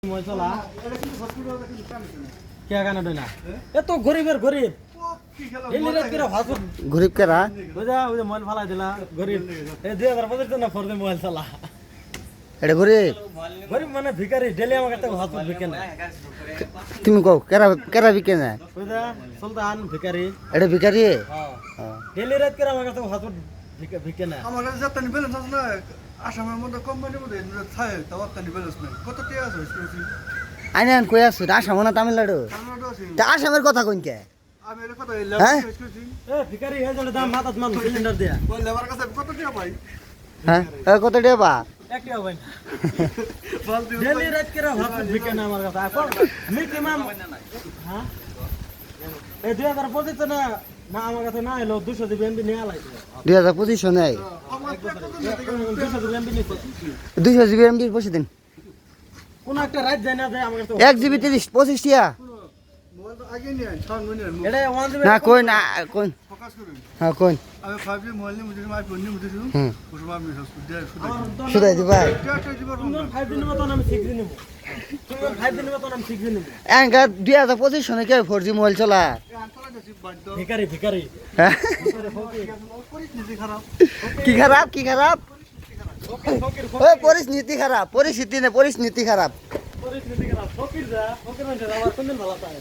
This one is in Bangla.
চলা কে গানা দই না এ তো গরিবের গরিব গরিব কেরা বুঝা ওই যে মোবাইল ফালাই দিলা গরিব এই 2025 না ফরদে মোবাইল চালা এটা গরিব গরিব মানে ভিখারি ডেলি আমার কাছে হাত বিকে না তুমি কও কেরা কেরা বিকে না বুঝা সুলতান ভিখারি এটা ভিখারি হ্যাঁ ডেলি রাত করে আমার কাছে হাত বিকে না আমার কাছে যাত্রা ব্যালেন্স আছে না আসামের মধ্যে কোম্পানির মধ্যে থাকে তাও একটা ব্যালেন্স নাই কত টাকা আছে আইনে আন কই আছো আসাম না তামিলনাড়ু তা আসামের কথা কইন কে আমি এর কথা হ্যাঁ? এ ভিখারি হে জলে দাম মাথাত মান সিলিন্ডার দিয়া ওই লেবার কাছে কত টাকা পাই হ্যাঁ কত দেবা একটিও ভাই ফালতু ডেলি রাত করে হাত বিকে না আমার কাছে এখন মিনিমাম হ্যাঁ এই 2025 না না আমার কাছে না এলো 200 জিবি এমবি নিয়ে আলাইছে 2025 নাই আমার কত 200 জিবি এমবি নিছে 200 জিবি এমবি বসে দিন কোন একটা রাত যায় না যায় আমার কাছে 1 জিবি 30 25 টিয়া মোবাইল তো আগে নিয়ে ছাড় মনে এটা 1 জিবি না কই না কই ফোকাস করুন হ্যাঁ কই আমি 5G মোবাইল নিয়ে মুঝে আইফোন নিয়ে মুঝে শুধু হুম ওসব আমি শুধু শুধাই দিবা টাকা দিবার তুমি 5 দিনের মতন আমি 6 দিন নেব তুমি 5 দিনের মতন আমি 6 দিন নেব এঙ্গা 2025 সনে কে 4G মোবাইল চলা আন্তলা যাচ্ছি বাধ্য ভিখারি ভিখারি হ্যাঁ? পরিস্থিতি খারাপ কি খারাপ কি খারাপ ফকির ওই পরিস্থিতি খারাপ পরিস্থিতি না পরিস্থিতি খারাপ পরিস্থিতি খারাপ ফকির যা ফকির মানে আমার কোনদিন ভালো পায়